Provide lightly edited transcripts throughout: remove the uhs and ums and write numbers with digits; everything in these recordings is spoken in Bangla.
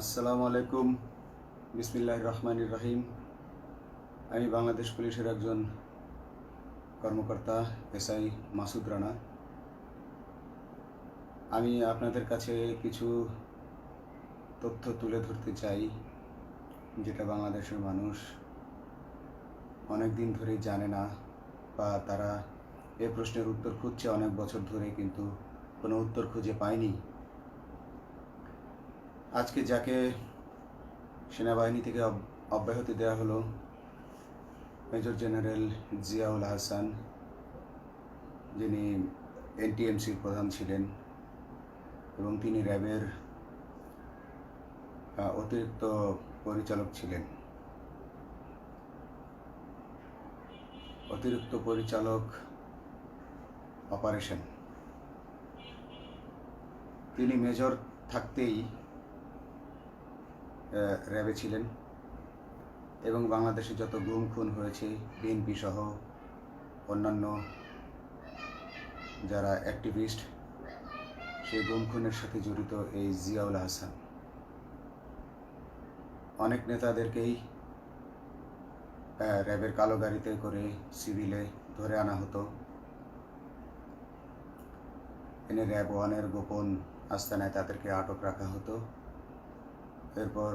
আসসালামু আলাইকুম। বিসমিল্লাহির রহমানির রহিম। আমি বাংলাদেশ পুলিশের একজন কর্মকর্তা এসআই মাসুদ রানা। আমি আপনাদের কাছে কিছু তথ্য তুলে ধরতে চাই, যেটা বাংলাদেশের মানুষ অনেক দিন ধরেই জানে না, বা তারা এ প্রশ্নের উত্তর খুঁজছে অনেক বছর ধরে, কিন্তু কোনো উত্তর খুঁজে পায়নি। আজকে যাকে সেনাবাহিনী থেকে অব্যাহতি দেওয়া হলো, মেজর জেনারেল জিয়াউল হাসান, যিনি এনটিএমসির প্রধান ছিলেন এবং তিনি র্যাবের অতিরিক্ত পরিচালক ছিলেন। অতিরিক্ত পরিচালক অপারেশন। তিনি মেজর থাকতেই র্যাবে ছিলেন এবং বাংলাদেশে যত গুম খুন হয়েছে, বিএনপি সহ অন্যান্য যারা অ্যাক্টিভিস্ট, সেই গুম খুনের সাথে জড়িত এই জিয়াউল হাসান। অনেক নেতাদেরকেই র্যাবের কালো গাড়িতে করে সিভিলে ধরে আনা হতো, এনে র্যাব ওয়ানের গোপন আস্তানায় তাদেরকে আটক রাখা হতো। এরপর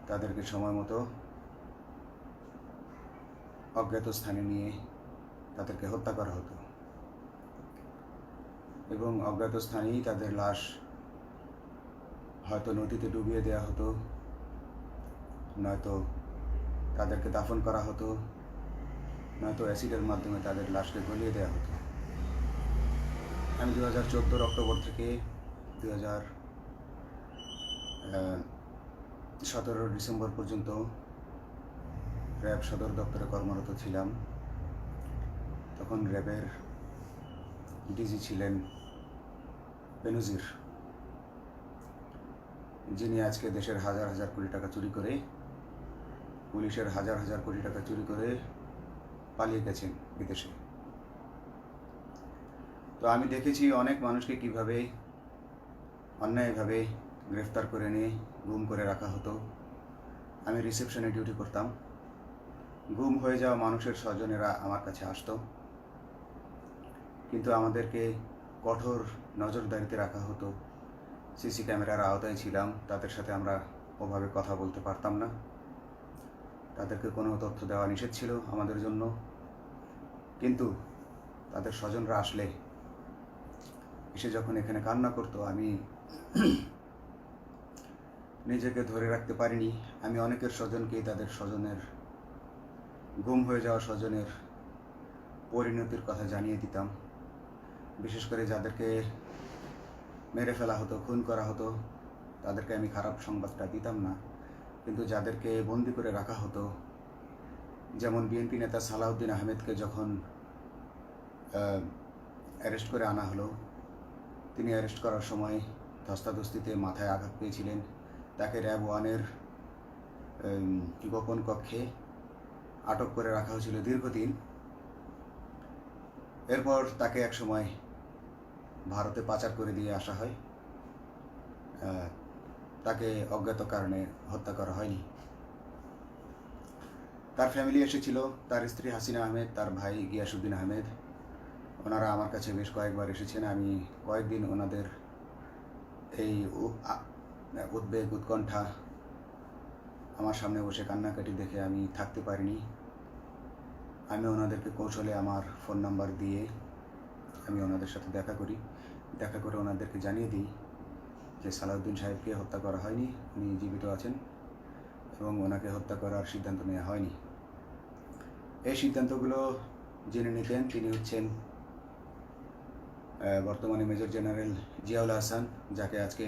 তাদেরকে সময় মতো অজ্ঞাত স্থানে নিয়ে তাদেরকে হত্যা করা হতো এবং অজ্ঞাত স্থানেই তাদের লাশ হয়তো নদীতে ডুবিয়ে দেওয়া হতো, নয়তো তাদেরকে দাফন করা হতো, নয়তো অ্যাসিডের মাধ্যমে তাদের লাশকে গলিয়ে দেওয়া হতো। আমি 2014 অক্টোবর থেকে 2017 ডিসেম্বর পর্যন্ত র্যাব সদর দপ্তরে কর্মরত ছিলাম। তখন র্যাবের ডিজি ছিলেন বেনজির, যিনি আজকে দেশের হাজার হাজার কোটি টাকা চুরি করে, পুলিশের হাজার হাজার কোটি টাকা চুরি করে পালিয়ে গেছেন বিদেশে। তো আমি দেখেছি অনেক মানুষকে কিভাবে অন্যায়ভাবে গ্রেফতার করে নিয়ে গুম করে রাখা হতো। আমি রিসেপশনে ডিউটি করতাম। গুম হয়ে যাওয়া মানুষের স্বজনেরা আমার কাছে আসতো, কিন্তু আমাদেরকে কঠোর নজরদারিতে রাখা হতো। সিসি ক্যামেরার আওতায় ছিলাম, তাদের সাথে আমরা ওভাবে কথা বলতে পারতাম না। তাদেরকে কোনো তথ্য দেওয়া নিষেধ ছিল আমাদের জন্য। কিন্তু তাদের স্বজনরা আসলে এসে যখন এখানে কান্না করতো, আমি নিজেকে ধরে রাখতে পারিনি। আমি অনেকের স্বজনকেই তাদের স্বজনের, গুম হয়ে যাওয়া স্বজনের পরিণতির কথা জানিয়ে দিতাম। বিশেষ করে যাদেরকে মেরে ফেলা হতো, খুন করা হতো, তাদেরকে আমি খারাপ সংবাদটা দিতাম না। কিন্তু যাদেরকে বন্দি করে রাখা হতো, যেমন বিএনপি নেতা সালাউদ্দিন আহমেদকে যখন অ্যারেস্ট করে আনা হলো, তিনি অ্যারেস্ট করার সময় ধস্তাধস্তিতে মাথায় আঘাত পেয়েছিলেন। তাকে র্যাব ওয়ানের গোপন কক্ষে আটক করে রাখা হয়েছিল দীর্ঘদিন। এরপর তাকে এক সময় ভারতে পাচার করে দিয়ে আসা হয়। তাকে অজ্ঞাত কারণে হত্যা করা হয়নি। তার ফ্যামিলি এসেছিল, তার স্ত্রী হাসিনা আহমেদ, তার ভাই গিয়াসউদ্দিন আহমেদ। ওনারা আমার কাছে বেশ কয়েকবার এসেছেন। আমি কয়েকদিন ওনাদের এই উদ্বেগ, উৎকণ্ঠা আমার সামনে বসে কান্নাকাটি দেখে আমি থাকতে পারিনি। আমি ওনাদেরকে কৌশলে আমার ফোন নাম্বার দিয়ে আমি ওনাদের সাথে দেখা করে ওনাদেরকে জানিয়ে দিই যে সালাউদ্দিন সাহেবকে হত্যা করা হয়নি, উনি জীবিত আছেন এবং ওনাকে হত্যা করার সিদ্ধান্ত নেওয়া হয়নি। এই সিদ্ধান্তগুলো যিনি নিতেন তিনি হচ্ছেন বর্তমানে মেজর জেনারেল জিয়াউল হাসান, যাকে আজকে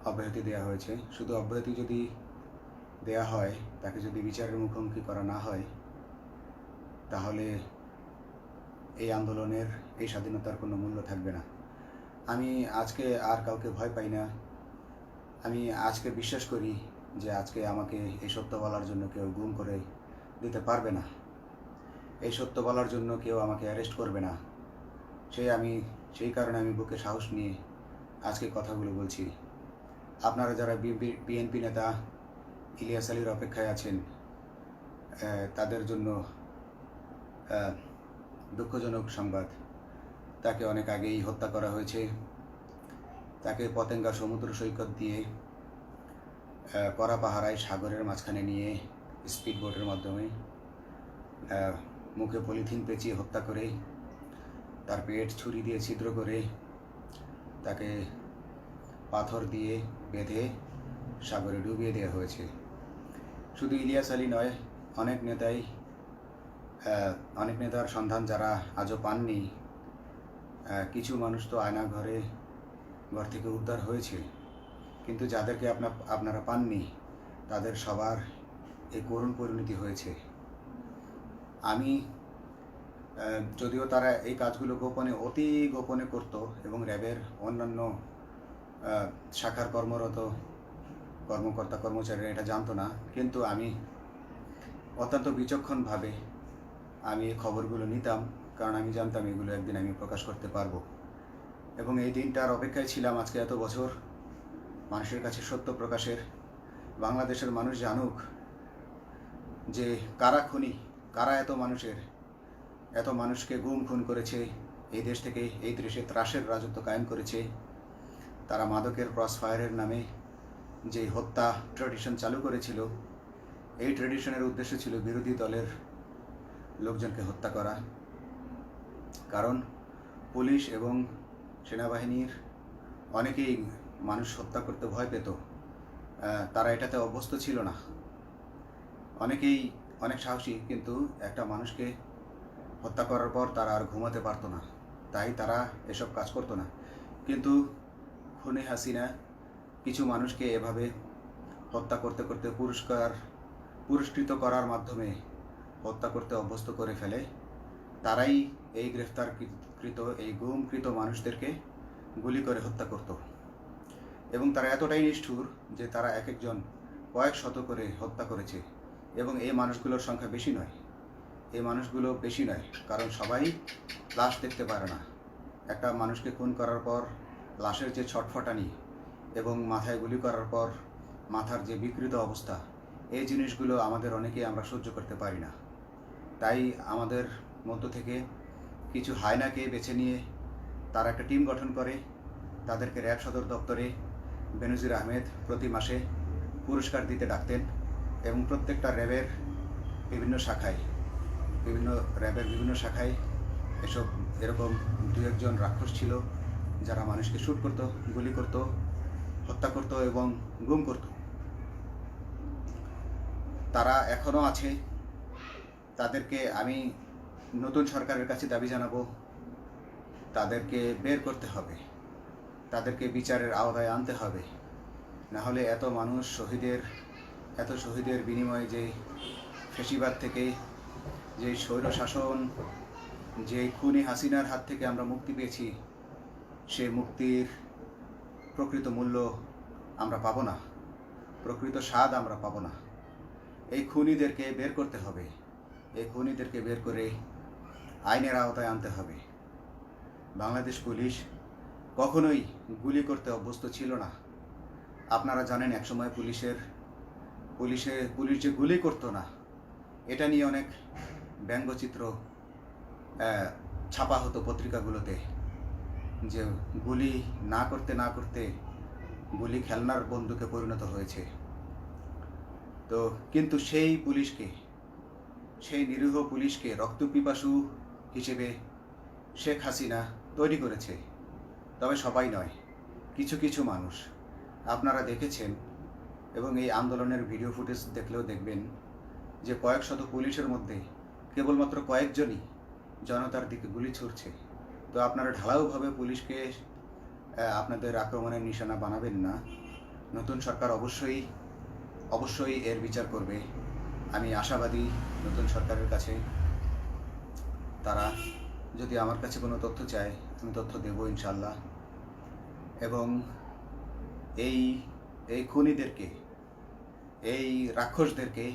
অব্যাহতি দেওয়া হয়েছে। শুধু অব্যাহতি যদি দেওয়া হয়, তাকে যদি বিচারের মুখোমুখি করা না হয়, তাহলে এই আন্দোলনের, এই স্বাধীনতার কোনো মূল্য থাকবে না। আমি আজকে আর কাউকে ভয় পাই না। আমি আজকে বিশ্বাস করি যে আজকে আমাকে এই সত্য বলার জন্য কেউ গুম করে দিতে পারবে না, এই সত্য বলার জন্য কেউ আমাকে অ্যারেস্ট করবে না। সেই কারণে আমি বুকে সাহস নিয়ে আজকে কথাগুলো বলছি। আপনারা যারা বিএনপি নেতা ইলিয়াস আলীর অপেক্ষায় আছেন, তাদের জন্য দুঃখজনক সংবাদ। তাকে অনেক আগেই হত্যা করা হয়েছে। তাকে পতেঙ্গা সমুদ্র সৈকত দিয়ে কড়া পাহারায় সাগরের মাঝখানে নিয়ে স্পিড বোটের মাধ্যমে মুখে পলিথিন পেঁচিয়ে হত্যা করে, তার পেট ছুরি দিয়ে ছিদ্র করে, তাকে পাথর দিয়ে বেঁধে সাগরে ডুবিয়ে দেওয়া হয়েছে। শুধু ইলিয়াস আলী নয়, অনেক নেতার সন্ধান যারা আজও পাননি। কিছু মানুষ তো ঘর থেকে উদ্ধার হয়েছে, কিন্তু যাদেরকে আপনারা পাননি তাদের সবার এই করুণ পরিণতি হয়েছে। আমি যদিও তারা এই কাজগুলো অতি গোপনে করত এবং র্যাবের অন্যান্য শাখার কর্মরত কর্মকর্তা কর্মচারীরা এটা জানতো না, কিন্তু আমি অত্যন্ত বিচক্ষণভাবে আমি এই খবরগুলো নিতাম, কারণ আমি জানতাম এগুলো একদিন আমি প্রকাশ করতে পারবো। এবং এই দিনটার অপেক্ষায় ছিলাম আজকে এত বছর, মানুষের কাছে সত্য প্রকাশের। বাংলাদেশের মানুষ জানুক যে কারা খুনি, কারা এত মানুষকে খুন করেছে, এই দেশ থেকে এই দেশে ত্রাসের রাজত্ব কায়েম করেছে। তারা মাদকের ক্রস ফায়ারের নামে যে হত্যা ট্র্যাডিশন চালু করেছিল, এই ট্র্যাডিশনের উদ্দেশ্য ছিল বিরোধী দলের লোকজনকে হত্যা করা। কারণ পুলিশ এবং সেনাবাহিনীর অনেকেই মানুষ হত্যা করতে ভয় পেত, তারা এটাতে অভ্যস্ত ছিল না। অনেকেই অনেক সাহসী, কিন্তু একটা মানুষকে হত্যা করার পর তারা আর ঘুমাতে পারতো না, তাই তারা এসব কাজ করতো না। কিন্তু খুনি হাসিনা কিছু মানুষকে এভাবে হত্যা করতে করতে পুরস্কৃত করার মাধ্যমে হত্যা করতে অভ্যস্ত করে ফেলে। তারাই এই গ্রেফতারকৃত এই গুমকৃত মানুষদেরকে গুলি করে হত্যা করত। এবং তারা এতটাই নিষ্ঠুর যে তারা এক একজন কয়েক শত করে হত্যা করেছে। এবং এই মানুষগুলোর সংখ্যা বেশি নয়, কারণ সবাই লাশ দেখতে পারে না। একটা মানুষকে খুন করার পর লাশের যে ছটফটানি এবং মাথায় গুলি করার পর মাথার যে বিকৃত অবস্থা, এই জিনিসগুলো আমাদের অনেকেই আমরা সহ্য করতে পারি না। তাই আমাদের মধ্য থেকে কিছু হায়নাকে বেছে নিয়ে তারা একটা টিম গঠন করে, তাদেরকে র্যাব সদর দপ্তরে বেনজির আহমেদ প্রতি মাসে পুরস্কার দিতে ডাকতেন। এবং প্রত্যেকটা র্যাবের বিভিন্ন শাখায় এরকম দু একজন রাক্ষস ছিল যারা মানুষকে শ্যুট করত, গুলি করত, হত্যা করত এবং গুম করত। তারা এখনও আছে। তাদেরকে আমি নতুন সরকারের কাছে দাবি জানাবো, তাদেরকে বের করতে হবে, তাদেরকে বিচারের আওতায় আনতে হবে। না হলে এত শহীদের বিনিময়ে যে ফ্যাসিবাদ থেকে, যে স্বৈর শাসন, যে খুনি হাসিনার হাত থেকে আমরা মুক্তি পেয়েছি, সে মুক্তির প্রকৃত মূল্য আমরা পাবো না, প্রকৃত স্বাদ আমরা পাবো না। এই খুনিদেরকে বের করতে হবে, এই খুনিদেরকে বের করে আইনের আওতায় আনতে হবে। বাংলাদেশ পুলিশ কখনোই গুলি করতে অভ্যস্ত ছিল না। আপনারা জানেন একসময় পুলিশ যে গুলি করতো না, এটা নিয়ে অনেক ব্যঙ্গচিত্র ছাপা হতো পত্রিকাগুলোতে, যে গুলি না করতে গুলি খেলনার বন্দুকে পরিণত হয়েছে। তো কিন্তু সেই নিরীহ পুলিশকে রক্তপিপাসু হিসেবে শেখ হাসিনা তৈরি করেছে। তবে সবাই নয়, কিছু কিছু মানুষ। আপনারা দেখেছেন এবং এই আন্দোলনের ভিডিও ফুটেজ দেখলেও দেখবেন যে কয়েক শত পুলিশের মধ্যে কেবলমাত্র কয়েকজনই জনতার দিকে গুলি ছুড়ছে। তো আপনারা ঢালাওভাবে পুলিশকে আপনাদের আক্রমণের নিশানা বানাবেন না। নতুন সরকার অবশ্যই এর বিচার করবে। আমি আশাবাদী নতুন সরকারের কাছে। তারা যদি আমার কাছে কোনো তথ্য চায়, আমি তথ্য দেব ইনশাল্লাহ। এবং এই খুনিদেরকে, এই রাক্ষসদেরকে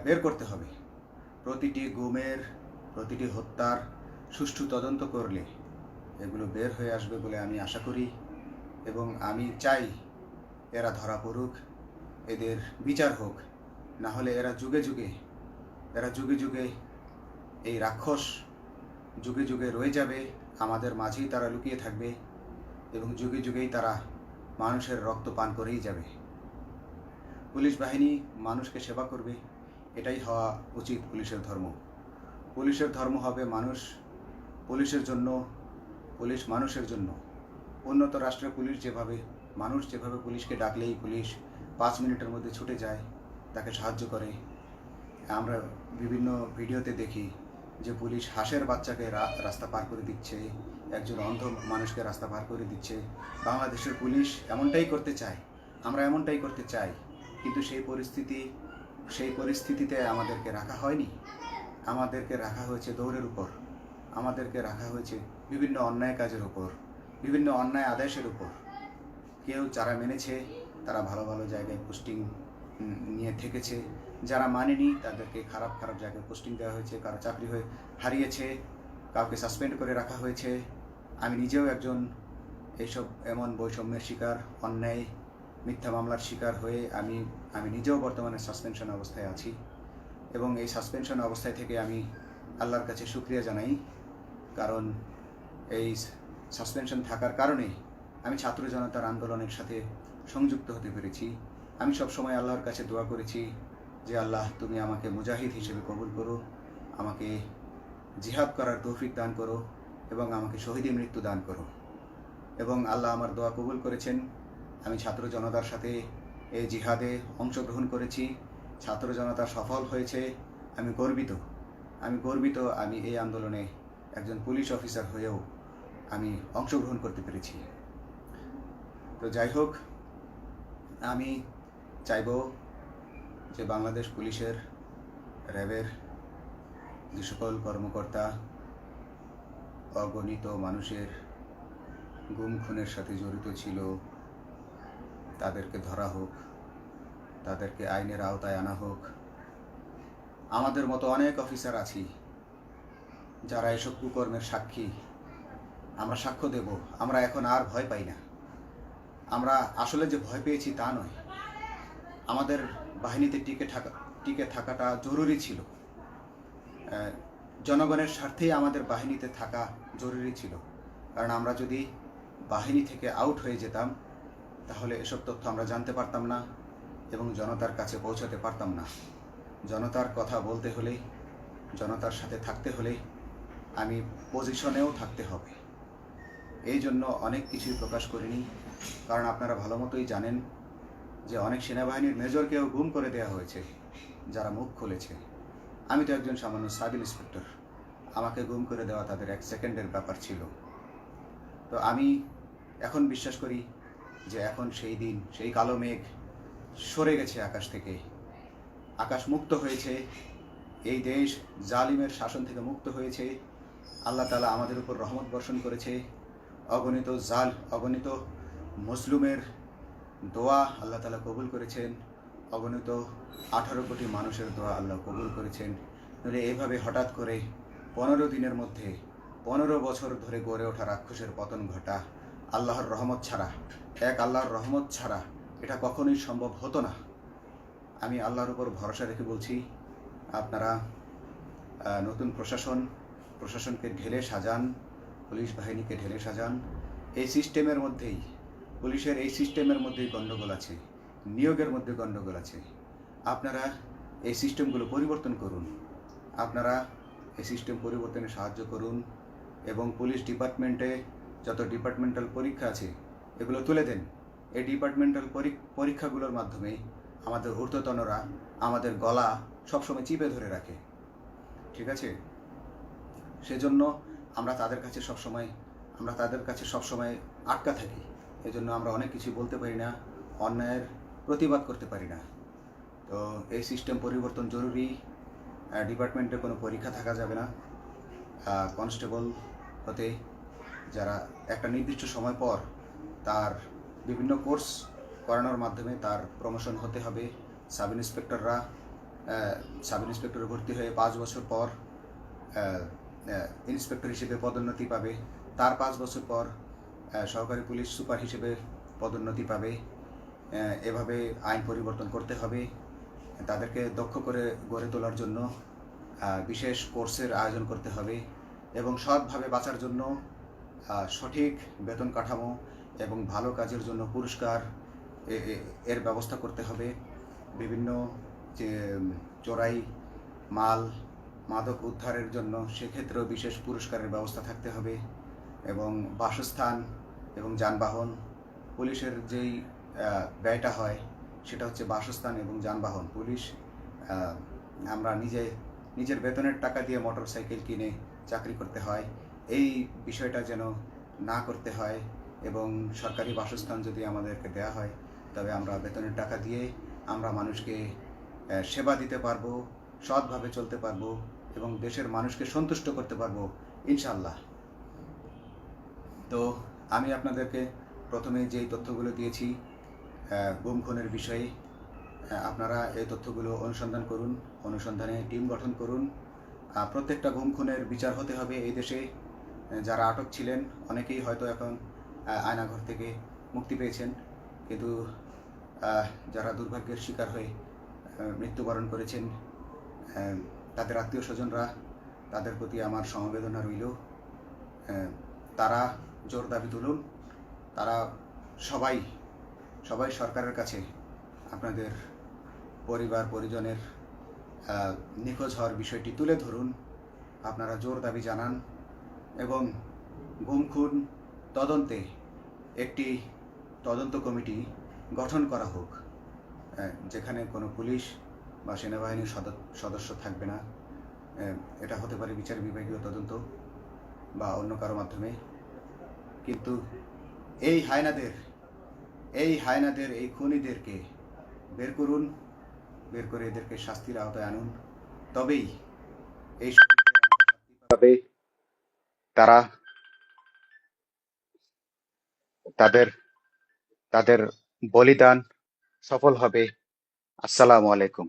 বের করতে হবে। প্রতিটি গুমের, প্রতিটি হত্যার সুষ্ঠু তদন্ত করলে এগুলো বের হয়ে আসবে বলে আমি আশা করি। এবং আমি চাই এরা ধরা পড়ুক, এদের বিচার হোক, না হলে এরা যুগে যুগে এই রাক্ষস যুগে যুগে রয়ে যাবে, আমাদের মাঝেই তারা লুকিয়ে থাকবে এবং যুগে যুগেই তারা মানুষের রক্ত পান করেই যাবে। পুলিশ বাহিনী মানুষকে সেবা করবে, এটাই হওয়া উচিত পুলিশের ধর্ম। পুলিশের ধর্ম হবে পুলিশের জন্য, পুলিশ মানুষের জন্য। উন্নত রাষ্ট্রের পুলিশ মানুষ যেভাবে পুলিশকে ডাকলেই পুলিশ 5 মিনিটের মধ্যে ছুটে যায়, তাকে সাহায্য করে। আমরা বিভিন্ন ভিডিওতে দেখি যে পুলিশ হাঁসের বাচ্চাকে রাস্তা পার করে দিচ্ছে, একজন অন্ধ মানুষকে রাস্তা পার করে দিচ্ছে। বাংলাদেশের পুলিশ এমনটাই করতে চায়, আমরা এমনটাই করতে চাই, কিন্তু সেই পরিস্থিতিতে আমাদেরকে রাখা হয়নি। আমাদেরকে রাখা হয়েছে দৌড়ের উপর, আমাদেরকে রাখা হয়েছে বিভিন্ন অন্যায় কাজের উপর, বিভিন্ন অন্যায় আদেশের উপর। কেউ যারা মেনেছে তারা ভালো ভালো জায়গায় পোস্টিং নিয়ে থেকেছে, যারা মানেনি তাদেরকে খারাপ খারাপ জায়গায় পোস্টিং দেওয়া হয়েছে, কারো চাকরি হয়ে হারিয়েছে, কাউকে সাসপেন্ড করে রাখা হয়েছে। আমি নিজেও একজন এমন বৈষম্যের শিকার, অন্যায় মিথ্যা মামলার শিকার হয়ে আমি নিজেও বর্তমানে সাসপেনশন অবস্থায় আছি এবং এই সাসপেনশন অবস্থায় থেকে আমি আল্লাহর কাছে শুকরিয়া জানাই, কারণ এই সাসপেনশন থাকার কারণে আমি ছাত্র জনতার আন্দোলনের সাথে সংযুক্ত হতে পেরেছি। আমি সবসময় আল্লাহর কাছে দোয়া করেছি যে আল্লাহ, তুমি আমাকে মুজাহিদ হিসেবে কবুল করো, আমাকে জিহাদ করার তৌফিক দান করো এবং আমাকে শহীদি মৃত্যু দান করো। এবং আল্লাহ আমার দোয়া কবুল করেছেন। আমি ছাত্র জনতার সাথে এই জিহাদে অংশগ্রহণ করেছি, ছাত্র জনতা সফল হয়েছে। আমি গর্বিত আমি এই আন্দোলনে একজন পুলিশ অফিসার হয়েও আমি অংশগ্রহণ করতে পেরেছি। তো যাই হোক, আমি চাইব যে বাংলাদেশ পুলিশের, র্যাবের যে সকল কর্মকর্তা অগণিত মানুষের গুম খুনের সাথে জড়িত ছিল তাদেরকে ধরা হোক, তাদেরকে আইনের আওতায় আনা হোক। আমাদের মতো অনেক অফিসার আছি যারা এসব কুকর্মের সাক্ষী, আমরা সাক্ষ্য দেব। আমরা এখন আর ভয় পাই না। আমরা আসলে যে ভয় পেয়েছি তা নয়, আমাদের বাহিনীতে টিকে থাকাটা জরুরি ছিল। জনগণের স্বার্থেই আমাদের বাহিনীতে থাকা জরুরি ছিল, কারণ আমরা যদি বাহিনী থেকে আউট হয়ে যেতাম তাহলে এসব তথ্য আমরা জানতে পারতাম না এবং জনতার কাছে পৌঁছাতে পারতাম না। জনতার কথা বলতে হলে, জনতার সাথে থাকতে হলে আমি পজিশনেও থাকতে হবে। এই জন্য অনেক কিছুই প্রকাশ করিনি, কারণ আপনারা ভালো মতোই জানেন যে অনেক সেনাবাহিনীর মেজরকেও গুম করে দেওয়া হয়েছে যারা মুখ খুলেছে। আমি তো একজন সামান্য সাব ইন্সপেক্টর, আমাকে গুম করে দেওয়া তাদের 1 সেকেন্ডের ব্যাপার ছিল। তো আমি এখন বিশ্বাস করি যে এখন সেই দিন, সেই কালো মেঘ সরে গেছে আকাশ থেকে, আকাশ মুক্ত হয়েছে, এই দেশ জালিমের শাসন থেকে মুক্ত হয়েছে। আল্লাহ তাআলা আমাদের উপর রহমত বর্ষণ করেছে। অগণিত মুসলিমের দোয়া আল্লাহ তাআলা কবুল করেছেন, অগণিত 18 কোটি মানুষের দোয়া আল্লাহ কবুল করেছেন। নইলে এইভাবে হঠাৎ করে 15 দিনের মধ্যে 15 বছর ধরে গড়ে ওঠা রাক্ষসের পতন ঘটা আল্লাহর রহমত ছাড়া, আল্লাহর রহমত ছাড়া এটা কখনোই সম্ভব হতো না। আমি আল্লাহর উপর ভরসা রেখে বলছি, আপনারা নতুন প্রশাসনকে ঢেলে সাজান, পুলিশ বাহিনীকে ঢেলে সাজান। এই সিস্টেমের মধ্যেই, পুলিশের এই সিস্টেমের মধ্যেই গণ্ডগোল আছে, নিয়োগের মধ্যে গণ্ডগোল আছে। আপনারা এই সিস্টেমগুলো পরিবর্তন করুন, আপনারা এই সিস্টেম পরিবর্তনে সাহায্য করুন এবং পুলিশ ডিপার্টমেন্টে যত ডিপার্টমেন্টাল পরীক্ষা আছে এগুলো তুলে দেন। এই ডিপার্টমেন্টাল পরীক্ষাগুলোর মাধ্যমে আমাদের ঊর্ধ্বতনরা আমাদের গলা সবসময় চিপে ধরে রাখে, ঠিক আছে? সেজন্য আমরা তাদের কাছে সবসময় আটকা থাকি। এজন্য আমরা অনেক কিছু বলতে পারি না, অন্যায়ের প্রতিবাদ করতে পারি না। তো এই সিস্টেম পরিবর্তন জরুরি। ডিপার্টমেন্টে কোনো পরীক্ষা থাকা যাবে না। কনস্টেবল হতে যারা একটা নির্দিষ্ট সময় পর তার বিভিন্ন কোর্স করানোর মাধ্যমে তার প্রমোশন হতে হবে। সাব ইন্সপেক্টরে ভর্তি হয়ে 5 বছর পর ইন্সপেক্টর হিসেবে পদোন্নতি পাবে, তার 5 বছর পর সহকারী পুলিশ সুপার হিসেবে পদোন্নতি পাবে। এভাবে আইন পরিবর্তন করতে হবে। তাদেরকে দক্ষ করে গড়ে তোলার জন্য বিশেষ কোর্সের আয়োজন করতে হবে এবং সৎভাবে বাঁচার জন্য সঠিক বেতন কাঠামো এবং ভালো কাজের জন্য পুরস্কার এর ব্যবস্থা করতে হবে। বিভিন্ন যে চোরাই মাল মাদক উদ্ধারের জন্য সেক্ষেত্রেও বিশেষ পুরস্কারের ব্যবস্থা থাকতে হবে এবং বাসস্থান এবং যানবাহন, পুলিশের যেই ব্যয়টা হয় সেটা হচ্ছে বাসস্থান এবং যানবাহন। পুলিশ আমরা নিজের বেতনের টাকা দিয়ে মোটর সাইকেল কিনে চাকরি করতে হয়, এই বিষয়টা যেন না করতে হয় এবং সরকারি বাসস্থান যদি আমাদেরকে দেওয়া হয় তবে আমরা বেতনের টাকা দিয়ে আমরা মানুষকে সেবা দিতে পারবো, সৎভাবে চলতে পারবো এবং দেশের মানুষকে সন্তুষ্ট করতে পারবো ইনশাল্লাহ। তো আমি আপনাদেরকে প্রথমে যেই তথ্যগুলো দিয়েছি গুম খুনের বিষয়ে, আপনারা এই তথ্যগুলো অনুসন্ধান করুন, অনুসন্ধানে টিম গঠন করুন। প্রত্যেকটা গুম খুনের বিচার হতে হবে এই দেশে। যারা আটক ছিলেন অনেকেই হয়তো এখন আয়নাঘর থেকে মুক্তি পেয়েছেন, কিন্তু যারা দুর্ভাগ্যের শিকার হয়ে মৃত্যুবরণ করেছেন তাদের আত্মীয় স্বজনরা, তাদের প্রতি আমার সমবেদনা রইল। তারা জোর দাবি তুলুন, তারা সবাই সরকারের কাছে আপনাদের পরিবার পরিজনের নিখোঁজ হওয়ার বিষয়টি তুলে ধরুন, আপনারা জোর দাবি জানান এবং গুম খুন তদন্তে একটি তদন্ত কমিটি গঠন করা হোক, যেখানে কোনো পুলিশ বা সেনাবাহিনীর সদস্য থাকবে না। এটা হতে পারে বিচার বিভাগীয় তদন্ত বা অন্য কারো মাধ্যমে, কিন্তু এই হায়নাদের এই খুনিদেরকে বের করুন, বের করে এদেরকে শাস্তির আওতায় আনুন, তবেই এই পাবে তারা তাদের তাদের বলিদান সফল হবে। আসসালামু আলাইকুম।